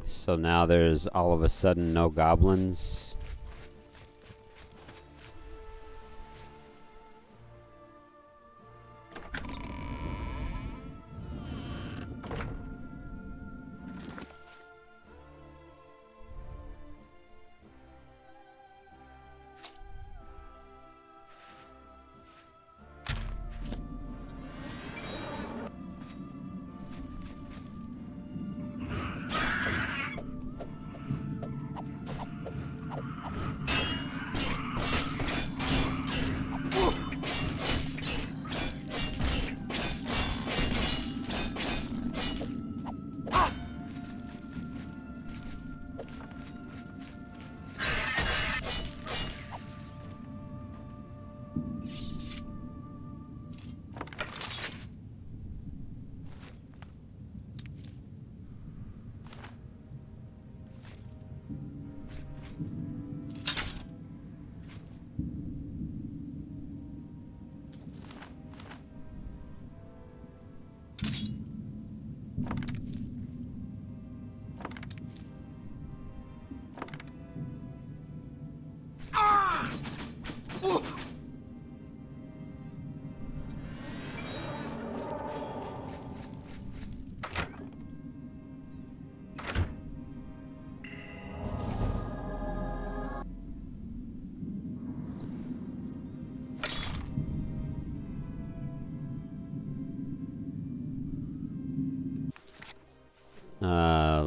So now there's all of a sudden no goblins.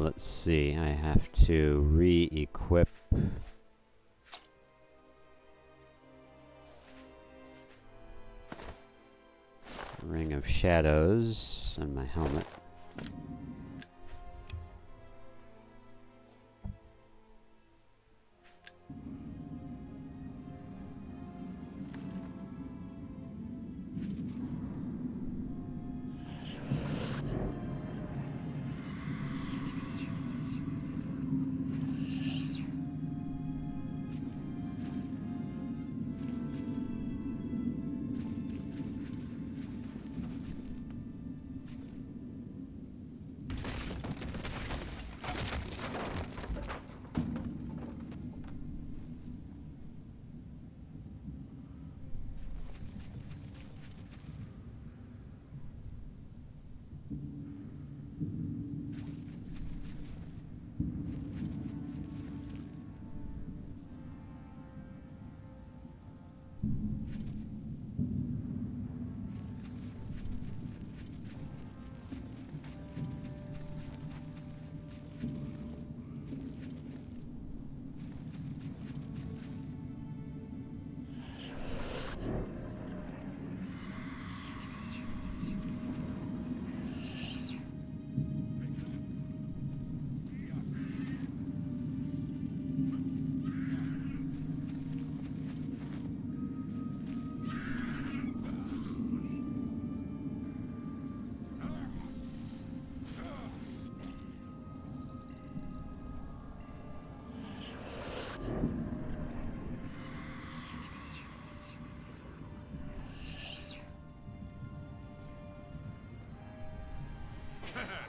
Let's see. I have to re-equip Ring of Shadows and my helmet.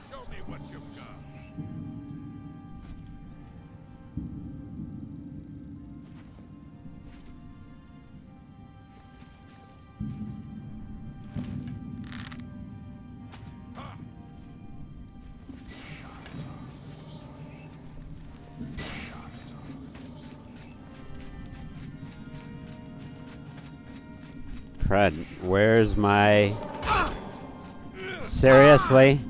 Show me what you've got. Crud, where's my... Seriously?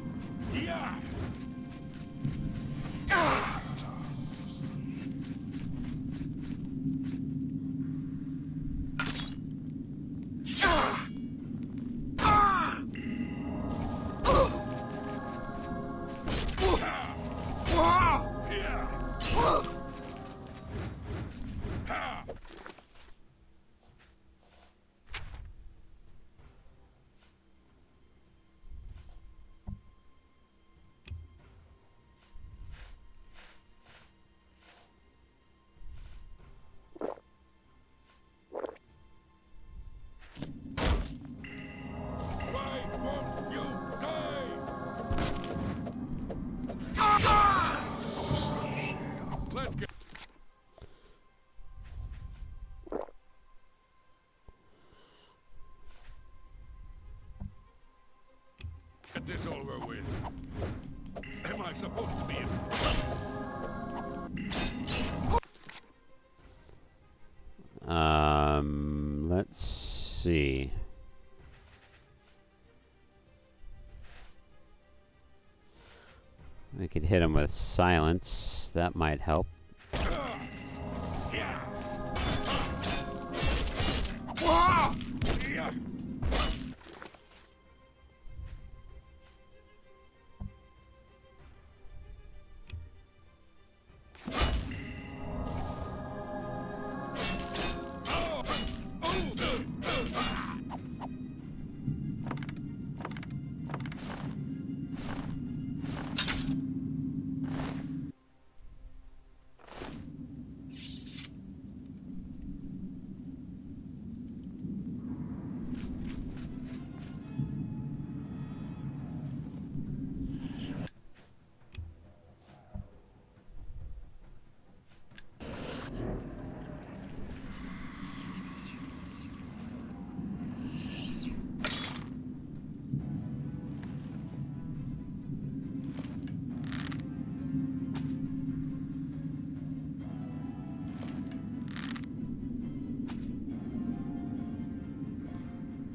Am I supposed to be in? Let's see. We could hit him with silence. That might help. Yeah. Yeah.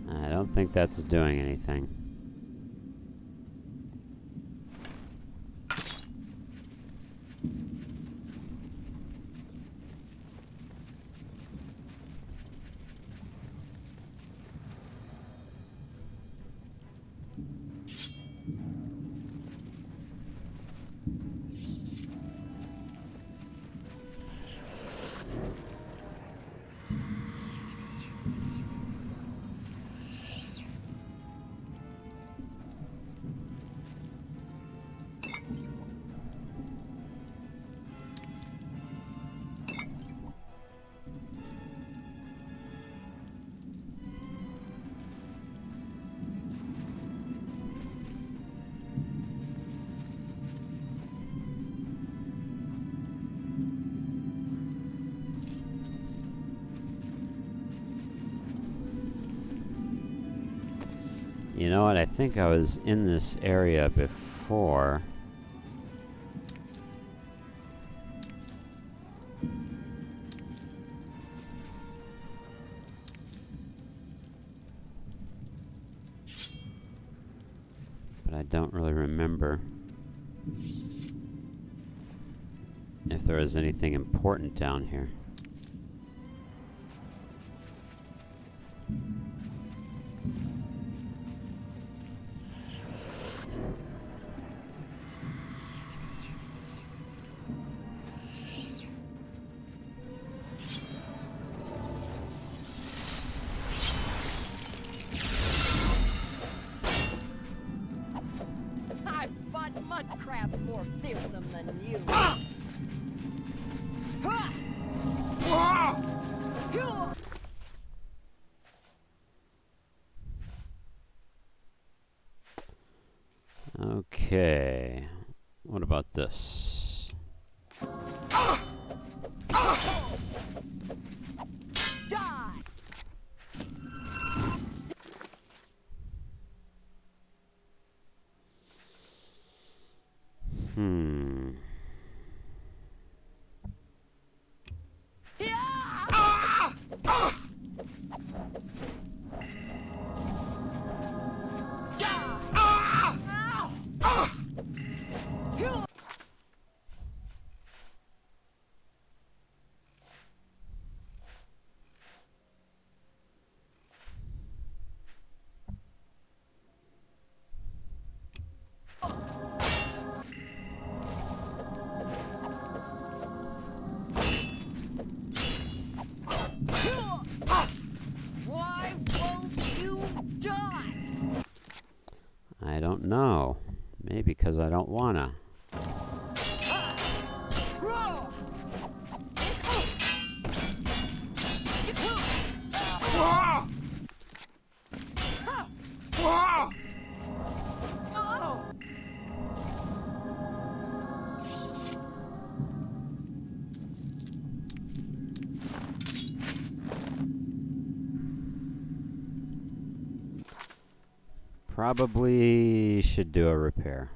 I don't think that's doing anything. You know what? I think I was in this area before. But I don't really remember if there was anything important down here. I've fought mud crabs more fearsome than you. Okay. What about this? Die! Why won't you die? I don't know. Maybe because I don't wanna. Probably should do a repair.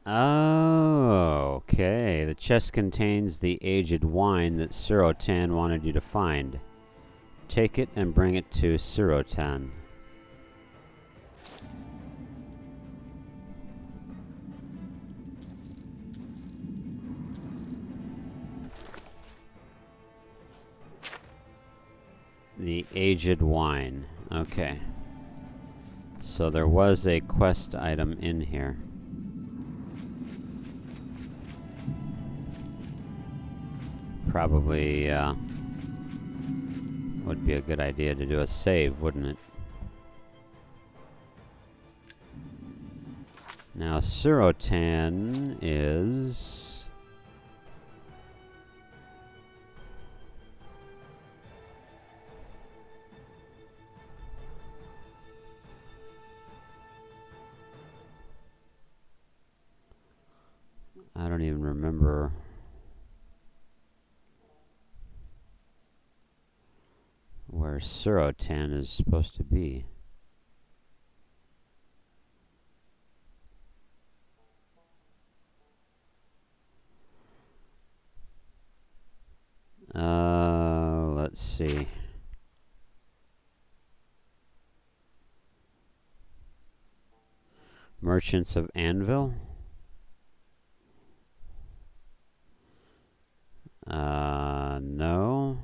Oh, okay. The chest contains the aged wine that Surotan wanted you to find. Take it and bring it to Surotan. The aged wine. Okay. So there was a quest item in here. Probably would be a good idea to do a save, wouldn't it? Now, Surotan is... I don't even remember where Surotan is supposed to be. Let's see. Merchants of Anvil? No.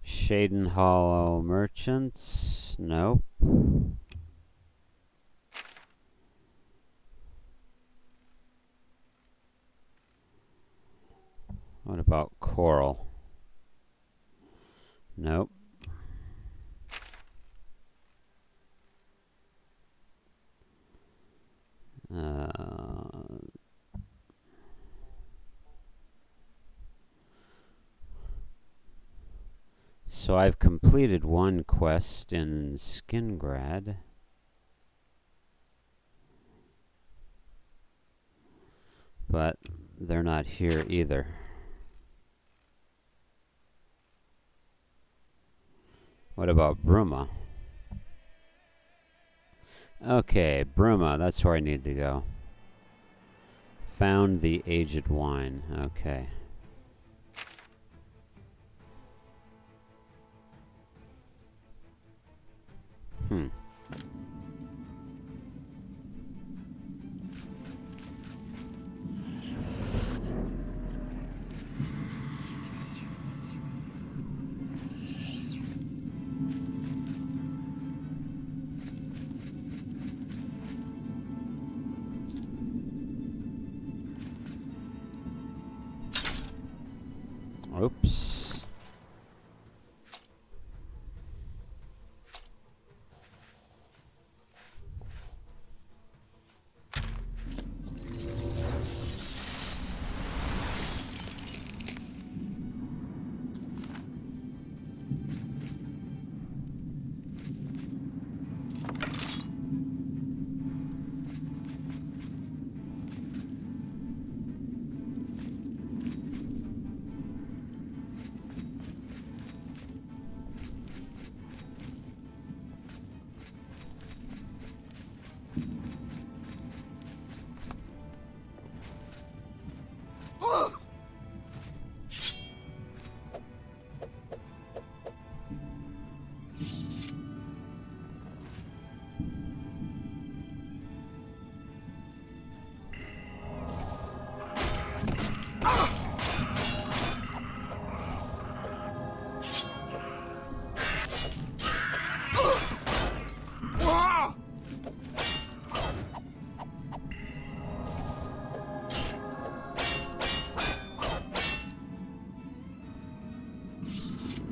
Shaden Hollow Merchants? Nope. What about Coral? Nope. So I've completed one quest in Skingrad. But they're not here either. What about Bruma? Okay, Bruma, that's where I need to go. Found the aged wine. Okay. Oops.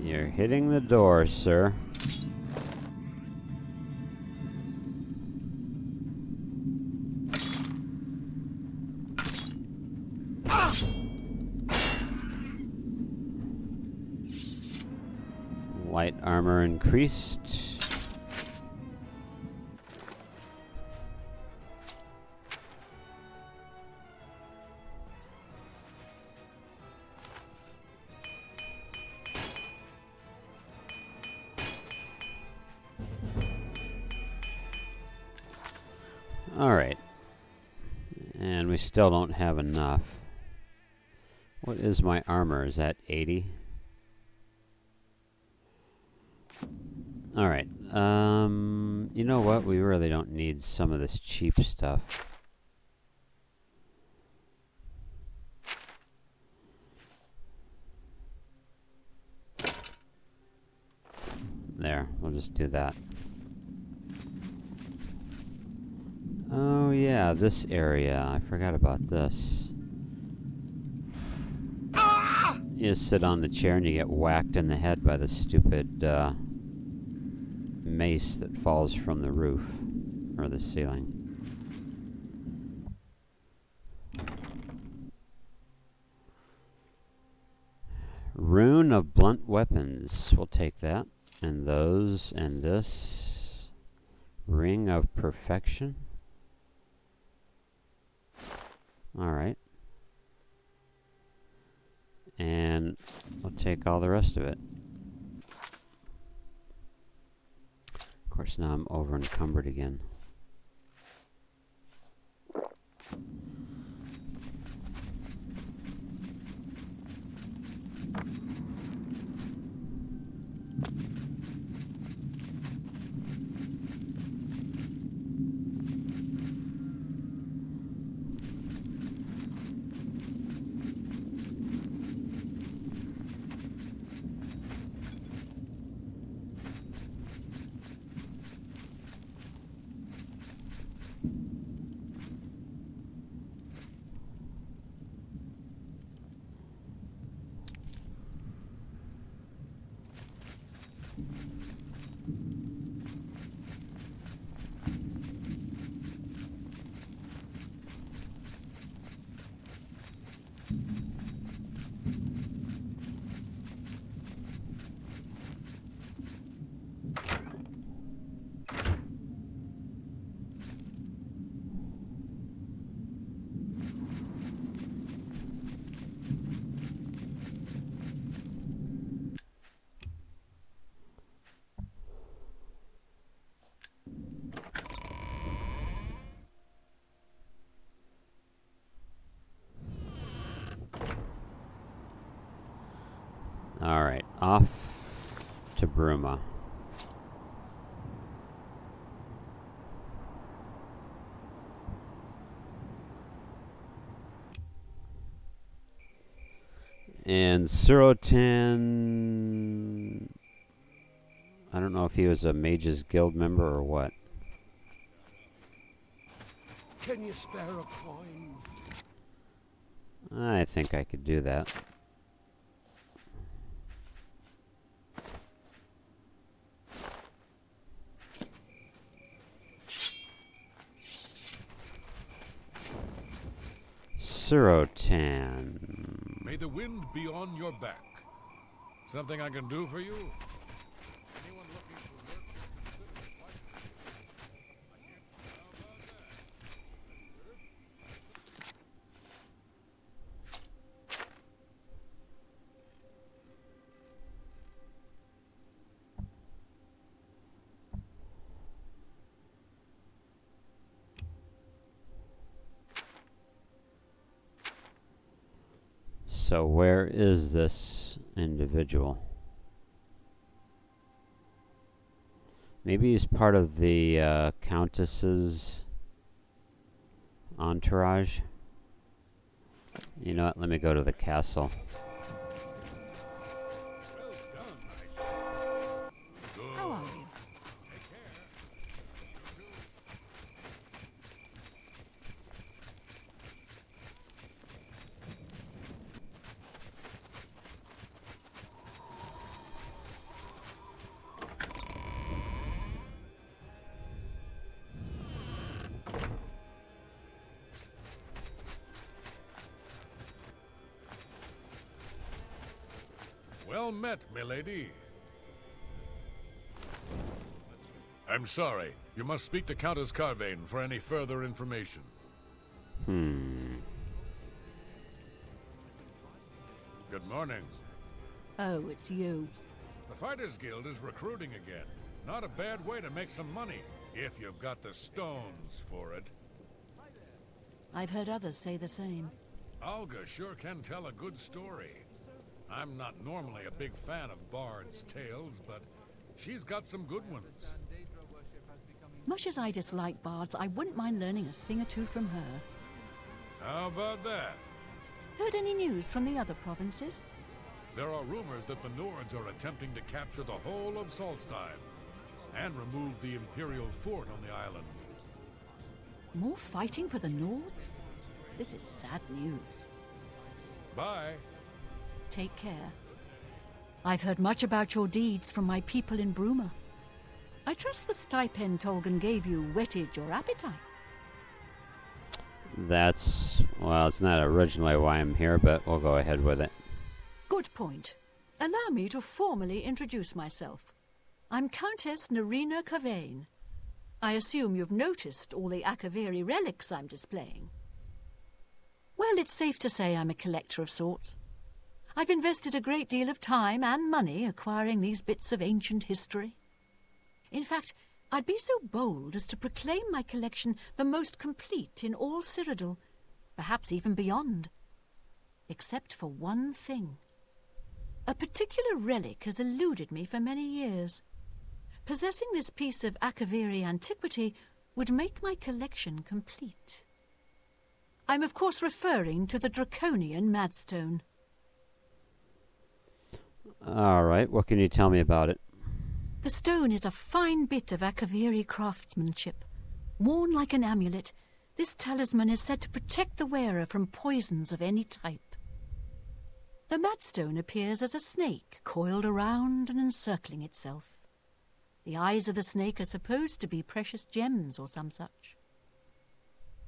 You're hitting the door, sir. Light armor increased. Alright. And we still don't have enough. What is my armor? Is that 80? Alright. You know what? We really don't need some of this cheap stuff. There, we'll just do that. Oh yeah, this area. I forgot about this. You just sit on the chair and you get whacked in the head by the stupid mace that falls from the roof or the ceiling. Rune of blunt weapons. We'll take that. And those and this. Ring of perfection. Alright. And we'll take all the rest of it. Of course, now I'm over encumbered again. Alright, off to Bruma. And Surotan... I don't know if he was a Mages Guild member or what. Can you spare a coin? I think I could do that. Surotan. May the wind be on your back. Something I can do for you? Anyone looking for work should consider it like that. How about So where is this individual? Maybe he's part of the Countess's entourage. You know what? Let me go to the castle. Well done, I say. Good. How are you? Take care. You too. Well met, milady. I'm sorry. You must speak to Countess Carvane for any further information. Good morning. Oh, it's you. The Fighters Guild is recruiting again. Not a bad way to make some money, if you've got the stones for it. I've heard others say the same. Olga sure can tell a good story. I'm not normally a big fan of bards' tales, but she's got some good ones. Much as I dislike bards, I wouldn't mind learning a thing or two from her. How about that? Heard any news from the other provinces? There are rumors that the Nords are attempting to capture the whole of Solstein and remove the Imperial fort on the island. More fighting for the Nords? This is sad news. Bye. Take care. I've heard much about your deeds from my people in Bruma. I trust the stipend Tolgan gave you whetted your appetite. Well, it's not originally why I'm here, but we'll go ahead with it. Good point. Allow me to formally introduce myself. I'm Countess Narina Kavain. I assume you've noticed all the Akaviri relics I'm displaying. Well, it's safe to say I'm a collector of sorts. I've invested a great deal of time and money acquiring these bits of ancient history. In fact, I'd be so bold as to proclaim my collection the most complete in all Cyrodiil, perhaps even beyond. Except for one thing. A particular relic has eluded me for many years. Possessing this piece of Akaviri antiquity would make my collection complete. I'm of course referring to the Draconian Madstone. All right, what can you tell me about it? The stone is a fine bit of Akaviri craftsmanship. Worn like an amulet, this talisman is said to protect the wearer from poisons of any type. The Madstone appears as a snake coiled around and encircling itself. The eyes of the snake are supposed to be precious gems or some such.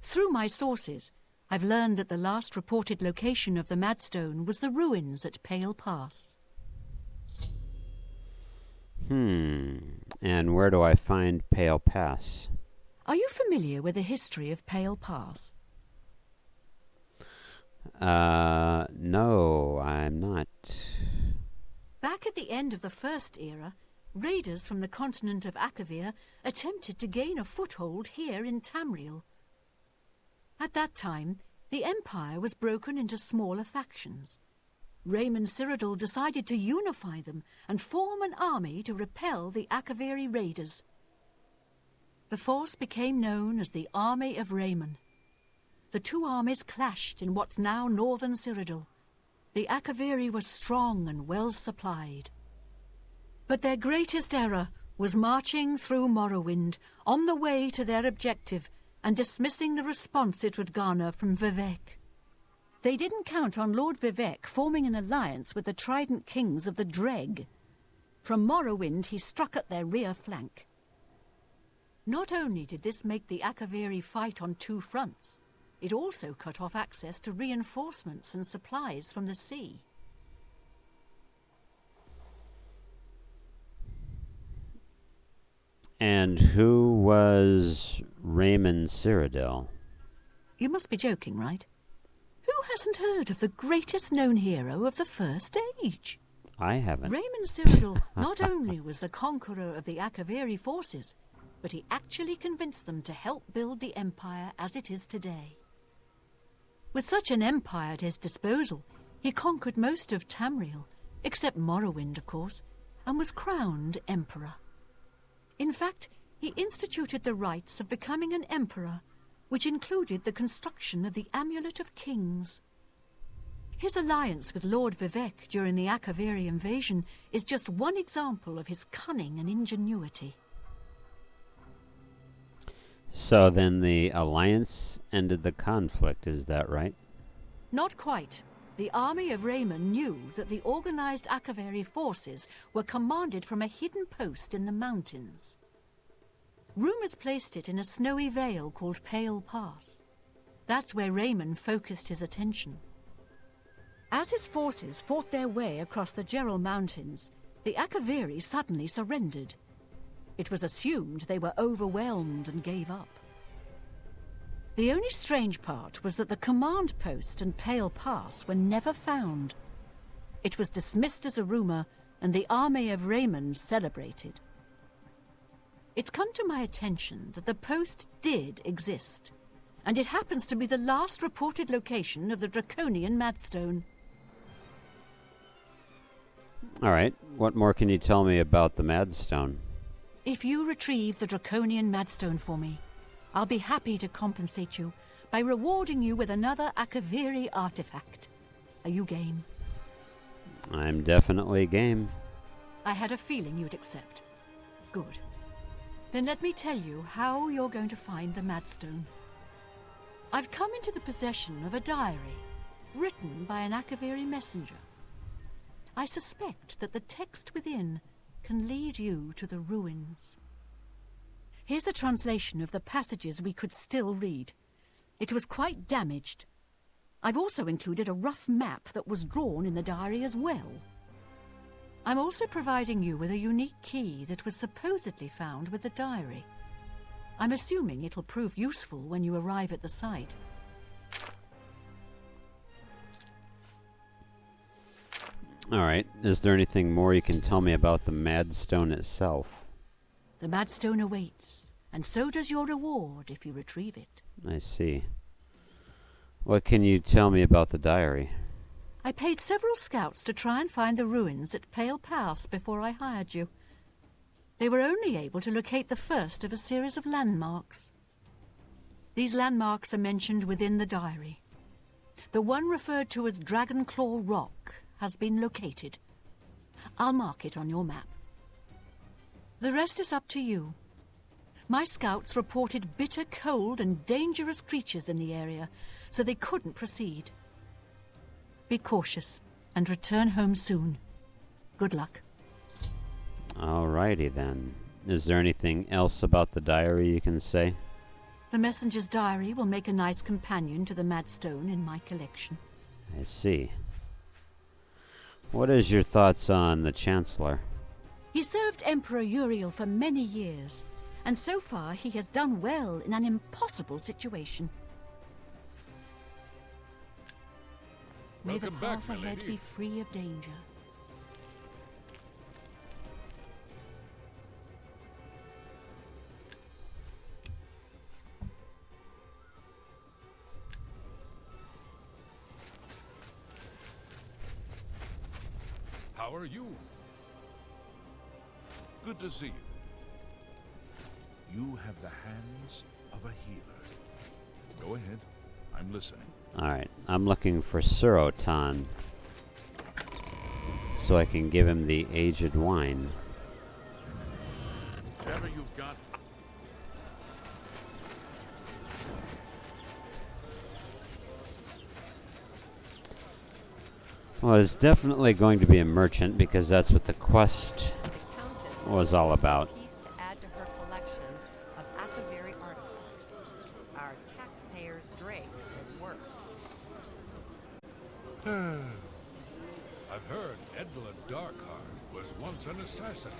Through my sources, I've learned that the last reported location of the Madstone was the ruins at Pale Pass. And where do I find Pale Pass? Are you familiar with the history of Pale Pass? No, I'm not. Back at the end of the First Era, raiders from the continent of Akavir attempted to gain a foothold here in Tamriel. At that time, the Empire was broken into smaller factions. Raymond Cyrodiil decided to unify them and form an army to repel the Akaviri raiders. The force became known as the Army of Raymond. The two armies clashed in what's now northern Cyrodiil. The Akaviri were strong and well supplied. But their greatest error was marching through Morrowind on the way to their objective and dismissing the response it would garner from Vivek. They didn't count on Lord Vivek forming an alliance with the Trident Kings of the Dreg. From Morrowind he struck at their rear flank. Not only did this make the Akaviri fight on two fronts, it also cut off access to reinforcements and supplies from the sea. And who was Raymond Cyrodiil? You must be joking, right? Who hasn't heard of the greatest known hero of the First Age? I haven't. Raymond Cyrodiil not only was the conqueror of the Akaviri forces, but he actually convinced them to help build the Empire as it is today. With such an empire at his disposal, he conquered most of Tamriel, except Morrowind, of course, and was crowned emperor. In fact, he instituted the rites of becoming an emperor, which included the construction of the Amulet of Kings. His alliance with Lord Vivek during the Akaviri invasion is just one example of his cunning and ingenuity. So then the alliance ended the conflict, is that right? Not quite. The army of Raymond knew that the organized Akaviri forces were commanded from a hidden post in the mountains. Rumors placed it in a snowy vale called Pale Pass. That's where Raymond focused his attention. As his forces fought their way across the Gerald Mountains, the Akaviri suddenly surrendered. It was assumed they were overwhelmed and gave up. The only strange part was that the command post and Pale Pass were never found. It was dismissed as a rumor, and the army of Raymond celebrated. It's come to my attention that the post did exist, and it happens to be the last reported location of the Draconian Madstone. Alright, what more can you tell me about the Madstone? If you retrieve the Draconian Madstone for me, I'll be happy to compensate you by rewarding you with another Akaviri artifact. Are you game? I'm definitely game. I had a feeling you'd accept. Good. Then let me tell you how you're going to find the Madstone. I've come into the possession of a diary, written by an Akaviri messenger. I suspect that the text within can lead you to the ruins. Here's a translation of the passages we could still read. It was quite damaged. I've also included a rough map that was drawn in the diary as well. I'm also providing you with a unique key that was supposedly found with the diary. I'm assuming it'll prove useful when you arrive at the site. Alright, is there anything more you can tell me about the Madstone itself? The Madstone awaits, and so does your reward if you retrieve it. I see. What can you tell me about the diary? I paid several scouts to try and find the ruins at Pale Pass before I hired you. They were only able to locate the first of a series of landmarks. These landmarks are mentioned within the diary. The one referred to as Dragonclaw Rock has been located. I'll mark it on your map. The rest is up to you. My scouts reported bitter cold and dangerous creatures in the area, so they couldn't proceed. Be cautious and return home soon. Good luck. Alrighty then. Is there anything else about the diary you can say? The messenger's diary will make a nice companion to the Madstone in my collection. I see. What is your thoughts on the Chancellor? He served Emperor Uriel for many years, and so far he has done well in an impossible situation. May the Welcome back, path my ahead lady. be free of danger. How are you? Good to see you. You have the hands of a healer. Go ahead. I'm listening. Alright, I'm looking for Surotan, so I can give him the aged wine. Whatever you've got. Well, it's definitely going to be a merchant because that's what the quest The Countess was all about. piece to add to her collection of Akaviri artifacts. Our taxpayers' dregs at work. I've heard Edlin Darkheart was once an assassin.